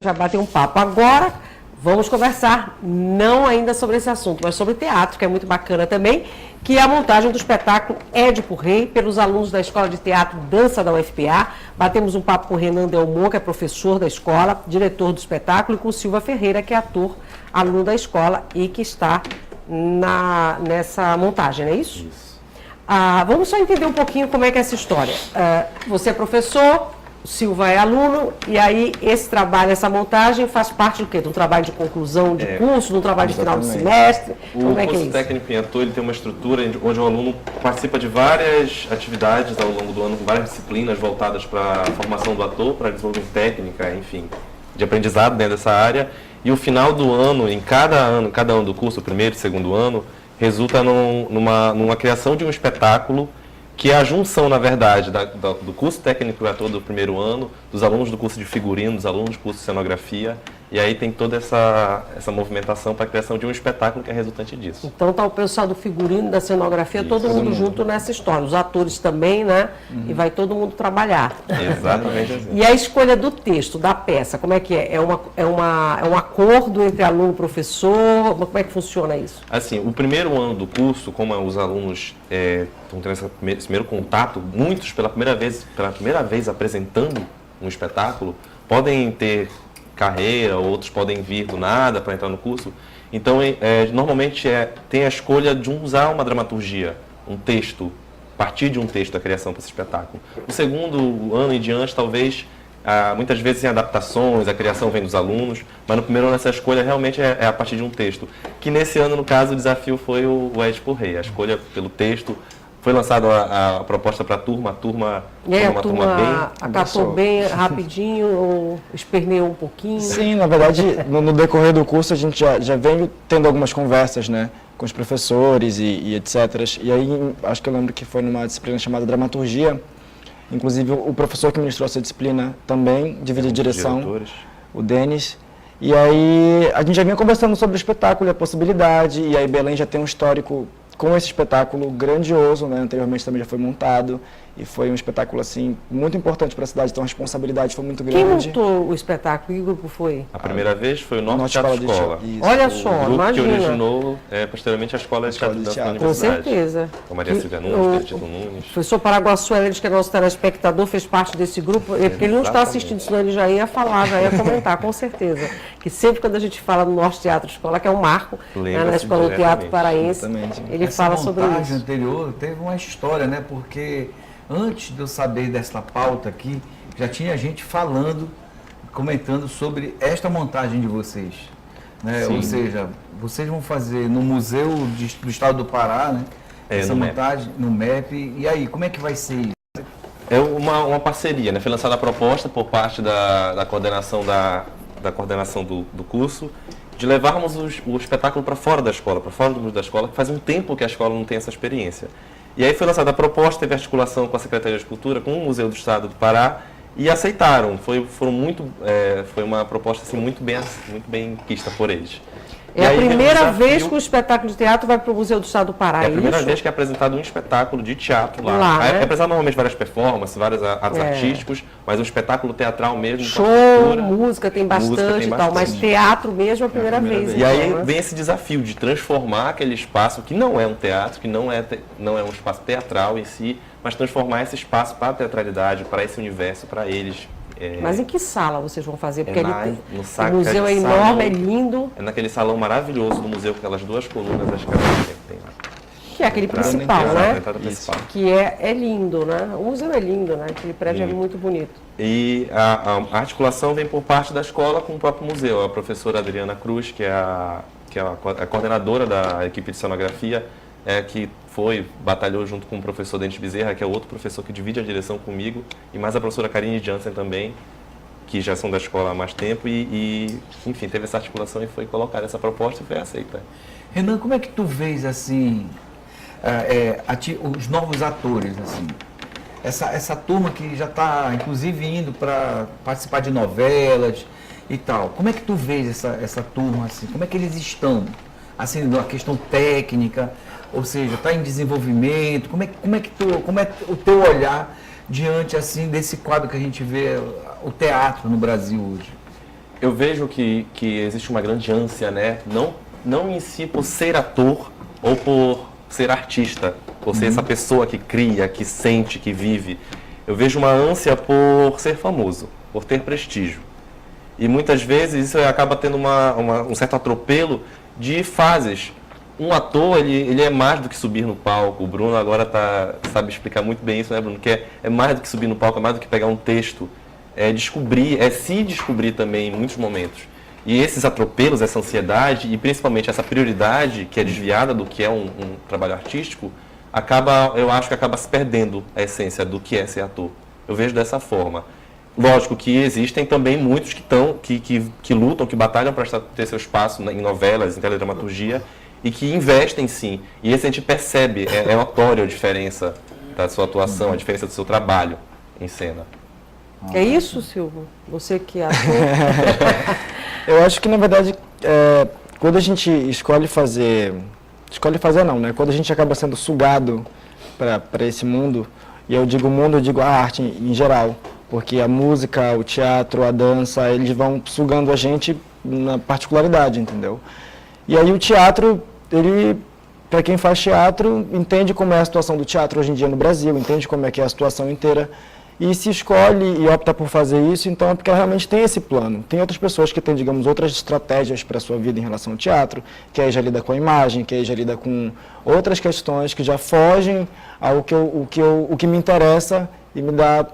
Já bateu um papo. Agora vamos conversar, não ainda sobre esse assunto, mas sobre teatro, que é muito bacana também, que é a montagem do espetáculo Édipo Rei, pelos alunos da Escola de Teatro Dança da UFPA. Batemos um papo com o Renan Delmont, que é professor da escola, diretor do espetáculo, e com o Silva Ferreira, que é ator, aluno da escola e que está nessa montagem, não é isso? Isso. Vamos só entender um pouquinho como é que é essa história. Você é professor, o Silva é aluno, e aí esse trabalho, essa montagem faz parte do quê? De um trabalho de conclusão de curso, de um trabalho de final de semestre? O curso técnico em ator, ele tem uma estrutura onde o aluno participa de várias atividades ao longo do ano, com várias disciplinas voltadas para a formação do ator, para desenvolvimento técnica, enfim, de aprendizado dentro dessa área. E o final do ano, em cada ano do curso, o primeiro e segundo ano, resulta numa criação de um espetáculo que é a junção, na verdade, do curso técnico ator do primeiro ano, dos alunos do curso de figurino, dos alunos do curso de cenografia, e aí tem toda essa movimentação para a criação de um espetáculo que é resultante disso. Então está o pessoal do figurino, da cenografia, Isso, todo mundo junto nessa história, os atores também, né? E vai todo mundo trabalhar. Exatamente assim. E a escolha do texto, da peça, como é que é? É um acordo entre aluno e professor? Como é que funciona isso? Assim, o primeiro ano do curso, como os alunos estão tendo esse primeiro contato, muitos pela primeira vez apresentando um espetáculo, podem ter carreira, outros podem vir do nada para entrar no curso. Então, normalmente tem a escolha de usar uma dramaturgia, um texto, partir de um texto da criação para esse espetáculo. No segundo ano em diante, talvez, muitas vezes em adaptações, a criação vem dos alunos, mas no primeiro ano essa escolha realmente é a partir de um texto. Que nesse ano, no caso, o desafio foi o Édipo Rei, a escolha pelo texto. Foi lançada a proposta para a turma foi uma turma bem... acatou bem rapidinho ou esperneou um pouquinho? Sim, na verdade, no decorrer do curso a gente já vem tendo algumas conversas, né, com os professores e etc. E aí, acho que eu lembro que foi numa disciplina chamada Dramaturgia. Inclusive, o professor que ministrou essa disciplina também divide a direção, o Denis. E aí, a gente já vinha conversando sobre o espetáculo e a possibilidade, e aí Belém já tem um histórico com esse espetáculo grandioso, né? Anteriormente também já foi montado, e foi um espetáculo, assim, muito importante para a cidade, então a responsabilidade foi muito grande. Quem montou o espetáculo? Que grupo foi? A primeira vez foi o Norte Teatro Escola. Olha só, o grupo imagina. que originou, posteriormente, a Escola de Teatro da Universidade. Com certeza. Com Maria Silvia Nunes, Tito Nunes. O professor Paraguaçu, ele diz que é nosso telespectador, fez parte desse grupo, porque ele não está assistindo, senão ele já ia falar, já ia comentar, com certeza. Que sempre quando a gente fala do Norte Teatro Escola, que é um marco, né, na Escola do Teatro Paraense, ele fala sobre isso. Essa montagem anterior teve uma história, né? Porque antes de eu saber dessa pauta aqui, já tinha gente comentando sobre esta montagem de vocês. Né? Ou seja, vocês vão fazer no Museu do Estado do Pará, né? Essa montagem, no MEP. E aí, como é que vai ser isso? É uma parceria, né? Foi lançada a proposta por parte da coordenação do curso, de levarmos o espetáculo para fora da escola, para fora do mundo da escola, que faz um tempo que a escola não tem essa experiência. E aí foi lançada a proposta, teve articulação com a Secretaria de Cultura, com o Museu do Estado do Pará, e aceitaram. Foi uma proposta assim, muito bem quista por eles. É a primeira vez que o espetáculo de teatro vai para o Museu do Estado do Pará, é a primeira vez que é apresentado um espetáculo de teatro lá. Né? É apresentado normalmente várias performances, vários atos artísticos, mas um espetáculo teatral mesmo. Show, música tem bastante e tal, mas teatro mesmo é a primeira vez. E aí vem esse desafio de transformar aquele espaço, que não é um teatro, que não é um espaço teatral em si, mas transformar esse espaço para a teatralidade, para esse universo, para eles. Mas em que sala vocês vão fazer? Porque o museu é enorme, é lindo. É naquele salão maravilhoso do museu, com aquelas duas colunas, acho que tem lá. Que é aquele principal, né? Principal. Que é lindo, né? O museu é lindo, né? Aquele prédio é muito bonito. E a articulação vem por parte da escola com o próprio museu. A professora Adriana Cruz, que é a coordenadora da equipe de cenografia, que batalhou junto com o professor Denis Bezerra, que é outro professor que divide a direção comigo, e mais a professora Karine Jansen também, que já são da escola há mais tempo, enfim, teve essa articulação e foi colocada essa proposta e foi aceita. Renan, como é que tu vês, assim, os novos atores, assim, essa turma que já está, inclusive, indo para participar de novelas e tal, como é que tu vês essa turma, assim, como é que eles estão, assim, na questão técnica, ou seja, está em desenvolvimento, como é o teu olhar diante, assim, desse quadro que a gente vê, o teatro no Brasil hoje? Eu vejo que existe uma grande ânsia, né? Não em si por ser ator ou por ser artista, por ser essa pessoa que cria, que sente, que vive. Eu vejo uma ânsia por ser famoso, por ter prestígio. E muitas vezes isso acaba tendo um certo atropelo de fases. Um ator, ele é mais do que subir no palco. O Bruno agora sabe explicar muito bem isso, né, Bruno? Que é mais do que subir no palco, é mais do que pegar um texto. É descobrir, é se descobrir também em muitos momentos. E esses atropelos, essa ansiedade e principalmente essa prioridade que é desviada do que é um trabalho artístico, eu acho que acaba se perdendo a essência do que é ser ator. Eu vejo dessa forma. Lógico que existem também muitos que lutam, que batalham para ter seu espaço em novelas, em teledramaturgia, e que investem sim. E esse a gente percebe, é notório a diferença da sua atuação, a diferença do seu trabalho em cena. É isso, Silvio? Você que é ator? Eu acho que, na verdade, quando a gente escolhe fazer não, né? Quando a gente acaba sendo sugado para esse mundo, e eu digo mundo, eu digo a arte em geral, porque a música, o teatro, a dança, eles vão sugando a gente na particularidade, entendeu? E aí o teatro, para quem faz teatro, entende como é a situação do teatro hoje em dia no Brasil, entende como é que é a situação inteira, e se escolhe e opta por fazer isso, então é porque ela realmente tem esse plano. Tem outras pessoas que têm, digamos, outras estratégias para a sua vida em relação ao teatro, que aí já lida com a imagem, que aí já lida com outras questões que já fogem ao que me interessa e me dá...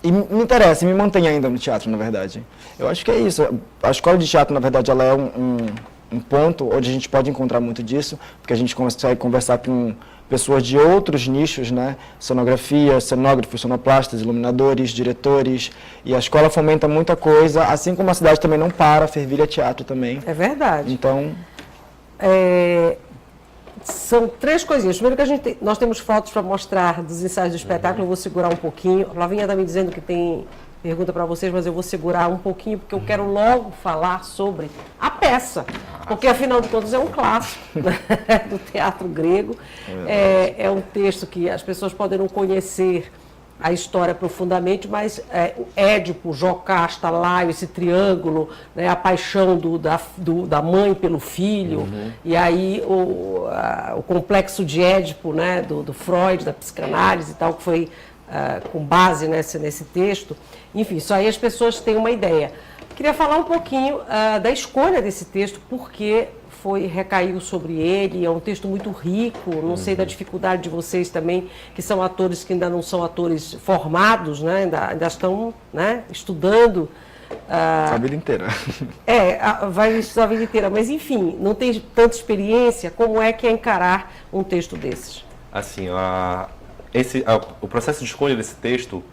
E me interessa, e me mantém ainda no teatro, na verdade. Eu acho que é isso. A escola de teatro, na verdade, ela é um ponto onde a gente pode encontrar muito disso, porque a gente consegue conversar com pessoas de outros nichos, né? Cenografia, cenógrafos, sonoplastas, iluminadores, diretores, e a escola fomenta muita coisa, assim como a cidade também não para, fervilha teatro também. É verdade. Então... São três coisinhas. Primeiro que nós temos fotos para mostrar dos ensaios do espetáculo, eu vou segurar um pouquinho. A Flavinha está me dizendo que tem pergunta para vocês, mas eu vou segurar um pouquinho, porque eu quero logo falar sobre a peça, porque afinal de contas é um clássico, né, do teatro grego. É um texto que as pessoas podem não conhecer a história profundamente, mas Édipo, Jocasta, Laio, esse triângulo, né, a paixão da mãe pelo filho, e aí o complexo de Édipo, né, do Freud, da psicanálise e tal, que foi com base nesse texto. Enfim, isso aí as pessoas têm uma ideia. Queria falar um pouquinho da escolha desse texto, porque recaiu sobre ele, é um texto muito rico, não sei da dificuldade de vocês também, que são atores que ainda não são atores formados, né, ainda estão, né, estudando. A vida inteira. Vai estudar a vida inteira, mas enfim, não tem tanta experiência, como é que é encarar um texto desses? Assim, o processo de escolha desse texto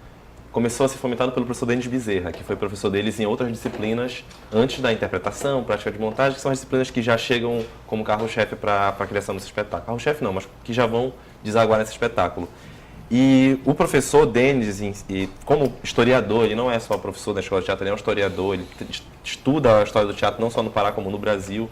começou a ser fomentado pelo professor Denis Bezerra, que foi professor deles em outras disciplinas antes da interpretação, prática de montagem, que são as disciplinas que já chegam como carro-chefe para a criação desse espetáculo. Carro-chefe não, mas que já vão desaguar nesse espetáculo. E o professor Denis, como historiador, ele não é só professor da escola de teatro, ele é um historiador, ele estuda a história do teatro não só no Pará como no Brasil,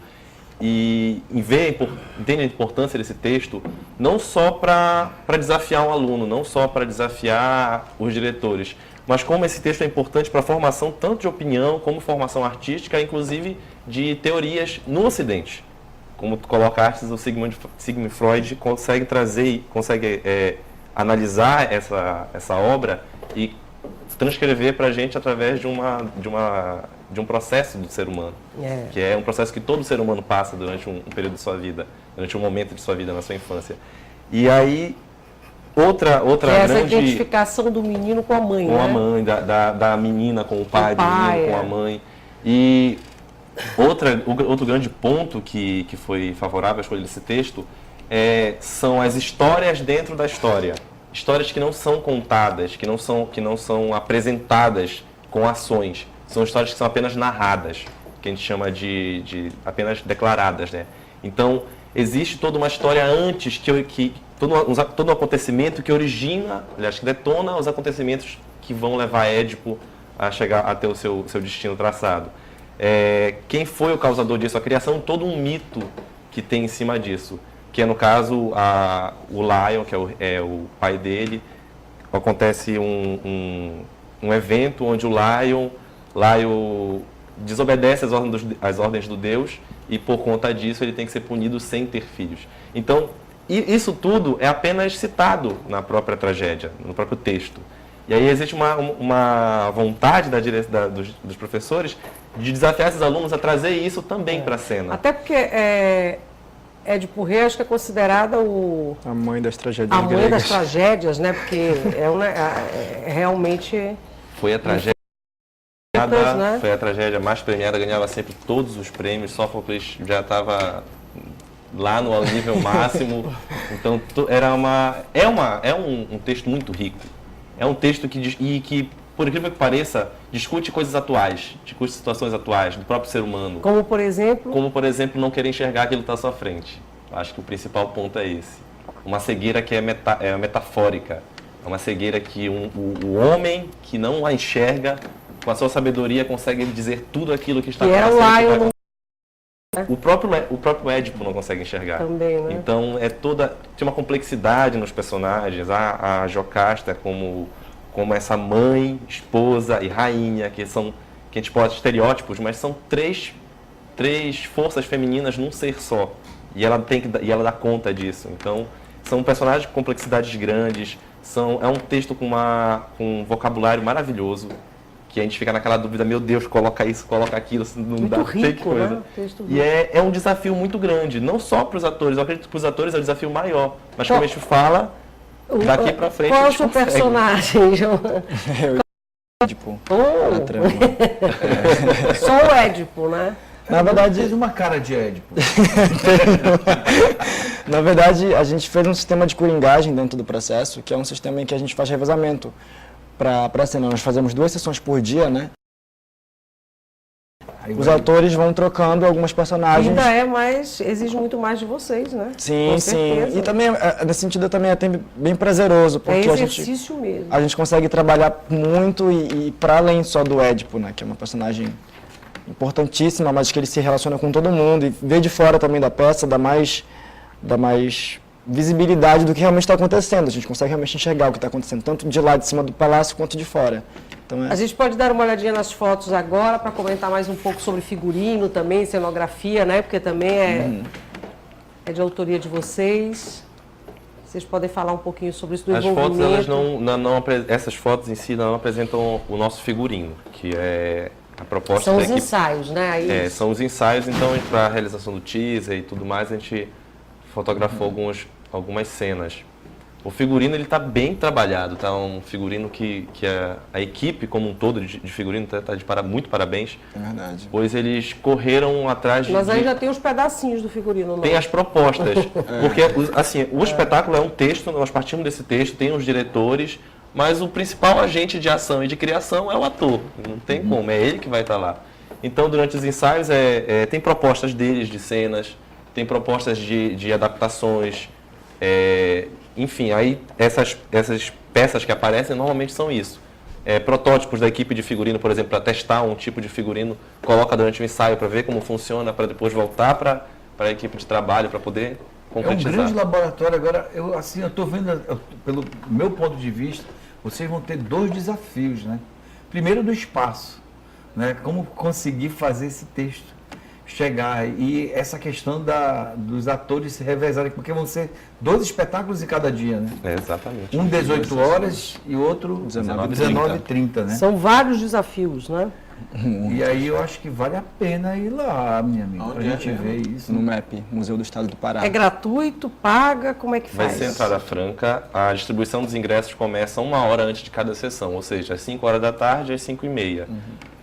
e entende a importância desse texto não só para desafiar um aluno, não só para desafiar os diretores, mas como esse texto é importante para a formação tanto de opinião como formação artística, inclusive de teorias no Ocidente. Como tu colocaste, o Sigmund Freud consegue analisar essa obra e transcrever para a gente através de um processo do ser humano, que é um processo que todo ser humano passa durante um período de sua vida, durante um momento de sua vida na sua infância. E aí, outra grande... Essa identificação do menino com a mãe, com a mãe, da menina com o pai, do menino com a mãe. E outro grande ponto que foi favorável à escolha desse texto são as histórias dentro da história. Histórias que não são contadas, que não são apresentadas com ações. São histórias que são apenas narradas, que a gente chama de apenas declaradas, né? Então, existe toda uma história antes, todo um acontecimento que origina, aliás, que detona os acontecimentos que vão levar Édipo a chegar a ter o seu destino traçado. Quem foi o causador disso? A criação de todo um mito que tem em cima disso, que é, no caso, o Lion, que é o pai dele. Acontece um evento onde o Lion desobedece às ordens do Deus e por conta disso ele tem que ser punido sem ter filhos. Então, isso tudo é apenas citado na própria tragédia, no próprio texto. E aí existe uma vontade dos professores de desafiar esses alunos a trazer isso também para a cena. Até porque Édipo Rei acho que é considerada a mãe das tragédias a mãe gregas. das tragédias, né? Porque realmente... Foi a tragédia. Né? Foi a tragédia mais premiada, ganhava sempre todos os prêmios. Sófocles já estava lá no nível máximo. Então é um texto muito rico. É um texto que, por incrível que pareça, discute coisas atuais, discute situações atuais do próprio ser humano. Como por exemplo? Como, por exemplo, não querer enxergar aquilo que está à sua frente. Acho que o principal ponto é esse. Uma cegueira que é metafórica. É uma cegueira que o homem que não a enxerga, com a sua sabedoria, consegue dizer tudo aquilo que está acontecendo. Que era o Lion. O próprio Édipo não consegue enxergar. Também, né? Então, tem uma complexidade nos personagens. A Jocasta como essa mãe, esposa e rainha, que a gente pode estereótipos, mas são três forças femininas num ser só. E ela dá conta disso. Então, são personagens com complexidades grandes. É um texto com um vocabulário maravilhoso, que a gente fica naquela dúvida, meu Deus, coloca isso, coloca aquilo, não muito dá rico, coisa. Né? E é um desafio muito grande, não só para os atores, eu acredito que para os atores é o desafio maior, mas como a gente fala, daqui para frente qual é o seu personagem, João? Édipo. A trama. Só o Édipo, né? Na verdade, fez uma cara de Édipo. Na verdade, a gente fez um sistema de coringagem dentro do processo, que é um sistema em que a gente faz revezamento para a cena. Nós fazemos 2 sessões por dia, né? Os atores vão trocando algumas personagens. Exige muito mais de vocês, né? Sim, sim. E também, nesse sentido, também é até bem prazeroso, porque exercício mesmo. A gente consegue trabalhar muito e para além só do Édipo, né? Que é uma personagem importantíssima, mas que ele se relaciona com todo mundo e vê de fora também da peça, dá mais visibilidade do que realmente está acontecendo. A gente consegue realmente enxergar o que está acontecendo, tanto de lá de cima do palácio quanto de fora. Então, A gente pode dar uma olhadinha nas fotos agora para comentar mais um pouco sobre figurino também, cenografia, né? Porque também é de autoria de vocês. Vocês podem falar um pouquinho sobre isso do envolvimento. As fotos, essas fotos em si não apresentam o nosso figurino, que é a proposta são da os equipe. Ensaios, né? São os ensaios, então, para a realização do teaser e tudo mais, a gente fotografou algumas cenas. O figurino ele está bem trabalhado, tá? Um figurino que a equipe como um todo de figurino está de muito parabéns. É verdade. Pois eles correram atrás de... Mas aí já tem os pedacinhos do figurino, não? Tem as propostas. Porque, assim, o espetáculo é um texto, nós partimos desse texto, tem os diretores, mas o principal agente de ação e de criação é o ator. Não tem como, é ele que vai estar lá. Então, durante os ensaios, tem propostas deles de cenas, tem propostas de adaptações, enfim, aí essas peças que aparecem normalmente são isso. Protótipos da equipe de figurino, por exemplo, para testar um tipo de figurino, coloca durante o ensaio para ver como funciona, para depois voltar para a equipe de trabalho, para poder concretizar. É um grande laboratório. Agora, eu estou vendo, pelo meu ponto de vista, vocês vão ter 2 desafios, né? Primeiro, do espaço, né? Como conseguir fazer esse texto chegar, e essa questão dos atores se revezarem, porque vão ser 2 espetáculos em cada dia, né? Exatamente. Um 18 horas e outro 19h30, né? São vários desafios, né? E aí eu acho que vale a pena ir lá, minha amiga, pra gente ver isso. No MEP, Museu do Estado do Pará. É gratuito, paga, como é que faz? Vai ser entrada franca, a distribuição dos ingressos começa 1 hora antes de cada sessão, ou seja, às 5 horas da tarde às 5h30.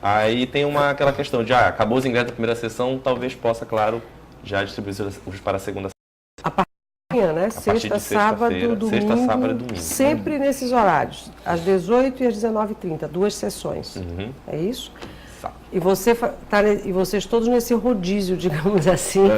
Aí tem aquela questão de, acabou os ingressos da primeira sessão, talvez possa, claro, já distribuir os para a segunda sessão. A partir de amanhã, né? Sexta, sábado, domingo. Sexta, sábado e domingo. Sempre nesses horários, às 18 e às 19h30, 2 sessões. É isso? E vocês todos nesse rodízio, digamos assim,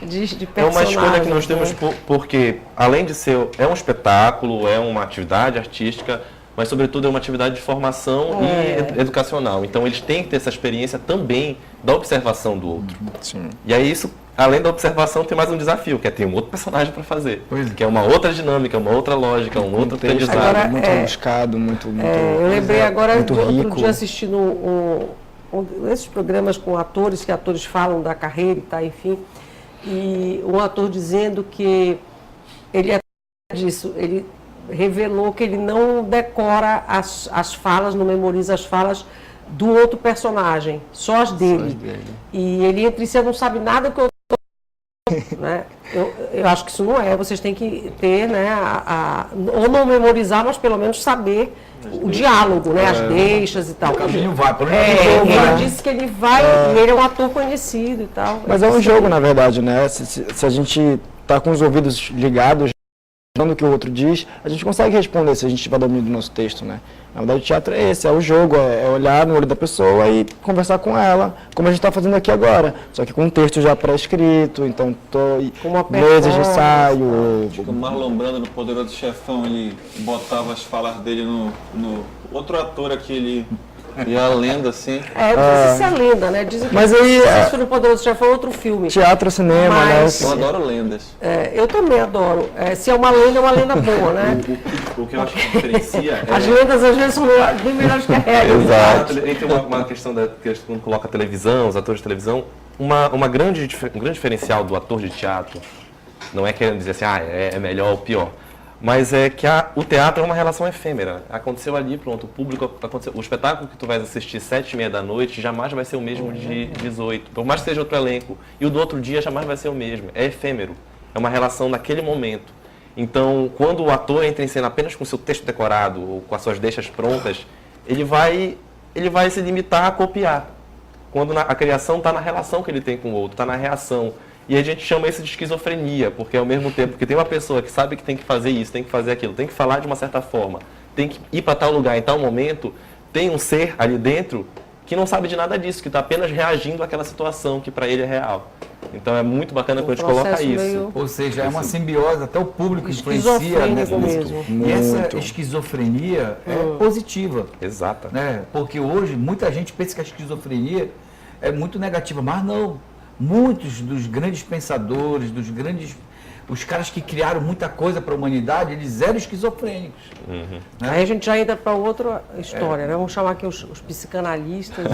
de personagens. É uma escolha que nós temos porque, além de ser um espetáculo, é uma atividade artística, mas, sobretudo, é uma atividade de formação e educacional. Então, eles têm que ter essa experiência também da observação do outro. Sim. E aí, isso, além da observação, tem mais um desafio, que é ter um outro personagem para fazer. Que é uma outra dinâmica, uma outra lógica, um outro aprendizado. Agora, muito rebuscado, muito eu lembrei agora, muito outro rico. dia assistindo um esses programas com atores, que atores falam da carreira e tá, enfim, e um ator dizendo que ele revelou que ele não decora as falas, não memoriza as falas do outro personagem, só as dele. E ele entre si não sabe nada que eu né? Eu acho que isso não é, vocês têm que ter, né, ou não memorizar, mas pelo menos saber o diálogo, né, as deixas e tal. O caminho vai, por ele disse que ele vai, e ele é um ator conhecido e tal. Mas é um jogo, na verdade, né? Se a gente tá com os ouvidos ligados, o que o outro diz, a gente consegue responder se a gente estiver domínio do nosso texto, né? Na verdade, o teatro é esse, é o jogo, é olhar no olho da pessoa e conversar com ela, como a gente está fazendo aqui agora. Só que com um texto já pré-escrito, então meses de ensaio. O Marlon Brando, no Poderoso Chefão, ele botava as falas dele no outro ator aqui, ele... E a lenda, assim. Não sei se é lenda, né? Dizem que mas aí, se no Poderoso Chefão é outro filme. Teatro, cinema, mas, né? Eu adoro lendas. Eu também adoro. Se é uma lenda boa, né? O que eu acho que diferencia As lendas às vezes são bem melhores que a regra. Exato. Tem uma questão que quando coloca a televisão, os atores de televisão, um grande diferencial do ator de teatro, não é querendo dizer assim, é melhor ou pior, mas é que o teatro é uma relação efêmera. Aconteceu ali, pronto, o público aconteceu. O espetáculo que tu vais assistir 7h30 da noite jamais vai ser o mesmo de 18, por mais que seja outro elenco. E o do outro dia jamais vai ser o mesmo. É efêmero. É uma relação naquele momento. Então, quando o ator entra em cena apenas com o seu texto decorado ou com as suas deixas prontas, ele vai se limitar a copiar. Quando a criação está na relação que ele tem com o outro, está na reação. E a gente chama isso de esquizofrenia, porque ao mesmo tempo que tem uma pessoa que sabe que tem que fazer isso, tem que fazer aquilo, tem que falar de uma certa forma, tem que ir para tal lugar em tal momento, tem um ser ali dentro que não sabe de nada disso, que está apenas reagindo àquela situação que para ele é real. Então é muito bacana quando a gente coloca isso. Ou seja, é uma simbiose, até o público influencia nessa mesmo. E essa esquizofrenia é positiva. Exata. Né? Porque hoje muita gente pensa que a esquizofrenia é muito negativa, mas não. Muitos dos grandes pensadores, os caras que criaram muita coisa para a humanidade, eles eram esquizofrênicos. Uhum. Né? Aí a gente já entra para outra história, né? Vamos chamar aqui os psicanalistas.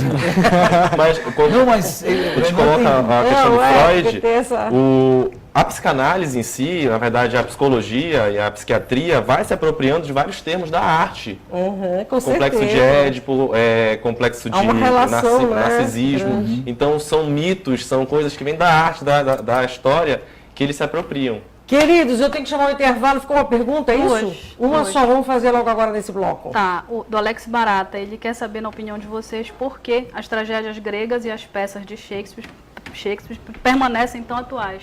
Mas quando a gente coloca a questão do Freud, a psicanálise em si, na verdade a psicologia e a psiquiatria vai se apropriando de vários termos da arte. Com complexo certeza. de Édipo, complexo de narcisismo. Né? Então são mitos, são coisas que vêm da arte, da história, que eles se apropriam. Queridos, eu tenho que chamar o intervalo. Ficou uma pergunta, é isso? Uma só, vamos fazer logo agora nesse bloco. Tá, do Alex Barata, ele quer saber, na opinião de vocês, por que as tragédias gregas e as peças de Shakespeare permanecem tão atuais.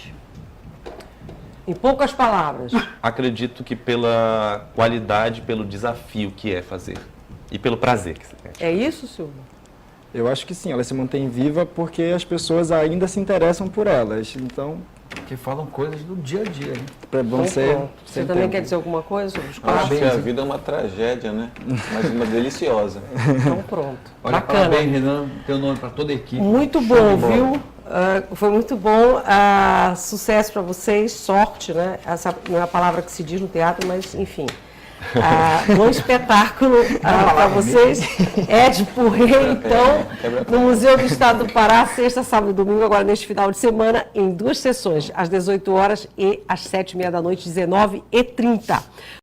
Em poucas palavras. Acredito que pela qualidade, pelo desafio que é fazer. E pelo prazer que você tem. É isso, Silvio? Eu acho que sim, ela se mantém viva porque as pessoas ainda se interessam por elas. Então, que falam coisas do dia a dia. Né? Você também quer dizer alguma coisa sobre os Acho que a vida é uma tragédia, né? Mas uma deliciosa. Então pronto. Olha, bacana. Parabéns, Renan, teu nome para toda a equipe. Muito bom, viu? Foi muito bom. Sucesso para vocês, sorte, né? Essa não é a palavra que se diz no teatro, mas enfim. Bom espetáculo para vocês. Édipo Rei, então, no Museu do Estado do Pará, sexta, sábado e domingo, agora neste final de semana, em 2 sessões, às 18 horas e às 7h30 da noite, 19h30.